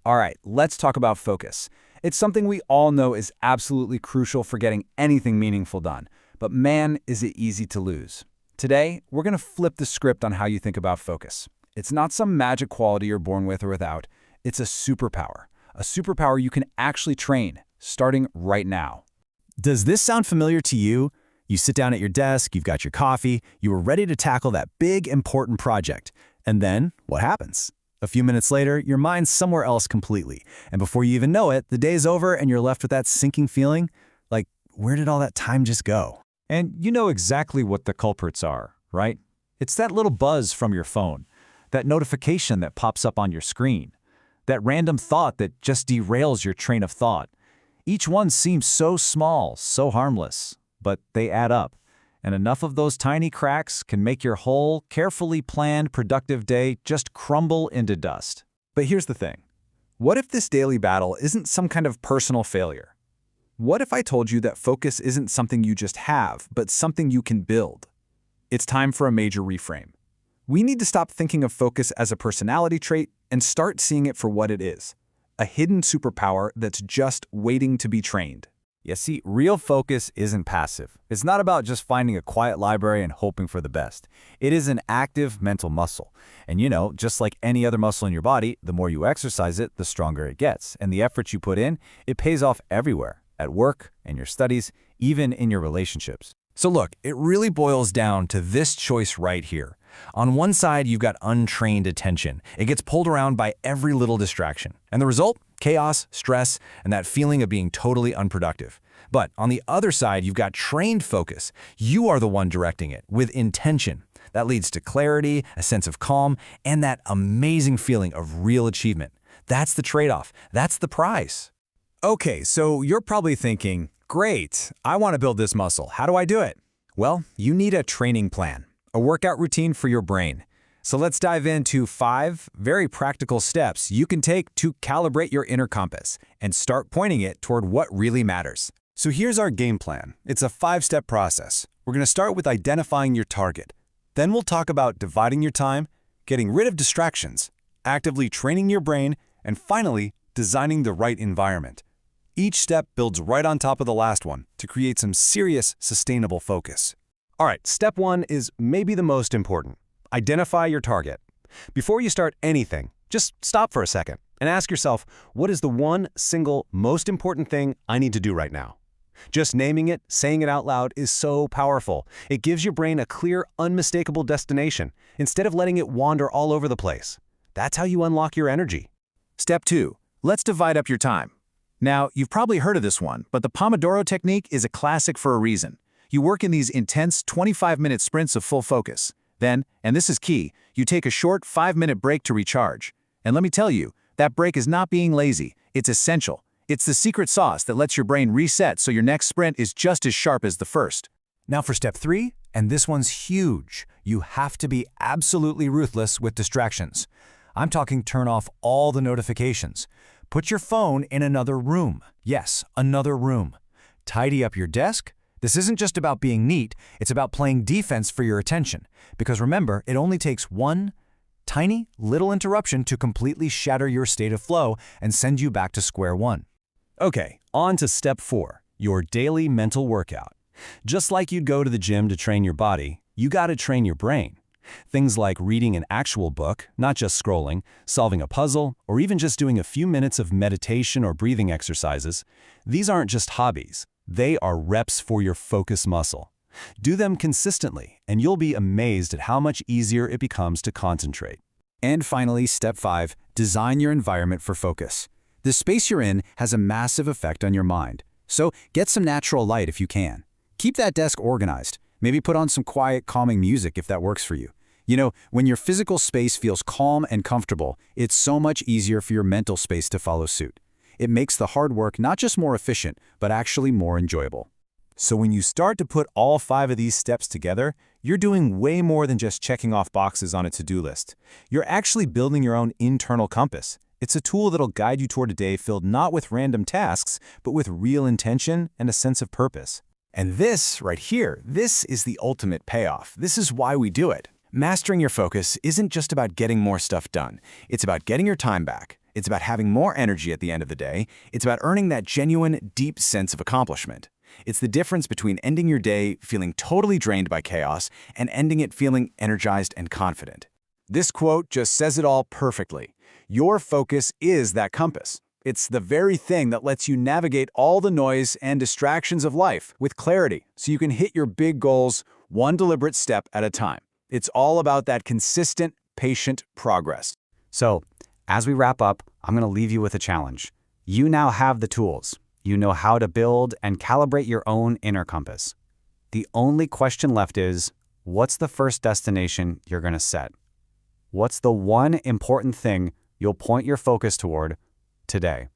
All right, let's talk about focus. It's something we all know is absolutely crucial for getting anything meaningful done. But man, is it easy to lose. Today, we're going to flip the script on how you think about focus. It's not some magic quality you're born with or without. It's a superpower. A superpower you can actually train, starting right now. Does this sound familiar to you? You sit down at your desk, you've got your coffee, you were ready to tackle that big, important project. And then, what happens? A few minutes later, your mind's somewhere else completely. And before you even know it, the day's over and you're left with that sinking feeling, like, where did all that time just go? And you know exactly what the culprits are, right? It's that little buzz from your phone, that notification that pops up on your screen, that random thought that just derails your train of thought. Each one seems so small, so harmless, but they add up. And enough of those tiny cracks can make your whole, carefully planned, productive day just crumble into dust. But here's the thing. What if this daily battle isn't some kind of personal failure? What if I told you that focus isn't something you just have, but something you can build? It's time for a major reframe. We need to stop thinking of focus as a personality trait and start seeing it for what it is, a hidden superpower that's just waiting to be trained. You see, real focus isn't passive. It's not about just finding a quiet library and hoping for the best. It is an active mental muscle. And you know, just like any other muscle in your body, the more you exercise it, the stronger it gets. And the effort you put in, it pays off everywhere, at work, in your studies, even in your relationships. So look, it really boils down to this choice right here. On one side, you've got untrained attention. It gets pulled around by every little distraction. And the result? Chaos, stress, and that feeling of being totally unproductive. But on the other side, you've got trained focus. You are the one directing it, with intention. That leads to clarity, a sense of calm, and that amazing feeling of real achievement. That's the trade-off. That's the prize. Okay, so you're probably thinking, great, I want to build this muscle. How do I do it? Well, you need a training plan, a workout routine for your brain. So let's dive into 5 very practical steps you can take to calibrate your inner compass and start pointing it toward what really matters. So here's our game plan. It's a 5-step process. We're going to start with identifying your target. Then we'll talk about dividing your time, getting rid of distractions, actively training your brain, and finally, designing the right environment. Each step builds right on top of the last one to create some serious, sustainable focus. All right, step 1 is maybe the most important. Identify your target. Before you start anything, just stop for a second and ask yourself, what is the one single most important thing I need to do right now? Just naming it, saying it out loud is so powerful. It gives your brain a clear, unmistakable destination instead of letting it wander all over the place. That's how you unlock your energy. Step 2, let's divide up your time. Now, you've probably heard of this one, but the Pomodoro technique is a classic for a reason. You work in these intense 25-minute sprints of full focus. Then, and this is key, you take a short 5-minute break to recharge. And let me tell you, that break is not being lazy, it's essential. It's the secret sauce that lets your brain reset so your next sprint is just as sharp as the first. Now for step 3, and this one's huge. You have to be absolutely ruthless with distractions. I'm talking turn off all the notifications. Put your phone in another room. Yes, another room. Tidy up your desk. This isn't just about being neat, it's about playing defense for your attention. Because remember, it only takes one tiny little interruption to completely shatter your state of flow and send you back to square one. Okay, on to step 4, your daily mental workout. Just like you'd go to the gym to train your body, you gotta train your brain. Things like reading an actual book, not just scrolling, solving a puzzle, or even just doing a few minutes of meditation or breathing exercises, these aren't just hobbies. They are reps for your focus muscle. Do them consistently, and you'll be amazed at how much easier it becomes to concentrate. And finally, step 5, design your environment for focus. The space you're in has a massive effect on your mind, so get some natural light if you can. Keep that desk organized. Maybe put on some quiet, calming music if that works for you. You know, when your physical space feels calm and comfortable, it's so much easier for your mental space to follow suit. It makes the hard work not just more efficient, but actually more enjoyable. So when you start to put all 5 of these steps together, you're doing way more than just checking off boxes on a to-do list. You're actually building your own internal compass. It's a tool that'll guide you toward a day filled not with random tasks, but with real intention and a sense of purpose. And this, right here, this is the ultimate payoff. This is why we do it. Mastering your focus isn't just about getting more stuff done. It's about getting your time back. It's about having more energy at the end of the day. It's about earning that genuine, deep sense of accomplishment. It's the difference between ending your day feeling totally drained by chaos and ending it feeling energized and confident. This quote just says it all perfectly. Your focus is that compass. It's the very thing that lets you navigate all the noise and distractions of life with clarity so you can hit your big goals one deliberate step at a time. It's all about that consistent, patient progress. So, as we wrap up, I'm going to leave you with a challenge. You now have the tools. You know how to build and calibrate your own inner compass. The only question left is, what's the first destination you're going to set? What's the one important thing you'll point your focus toward today?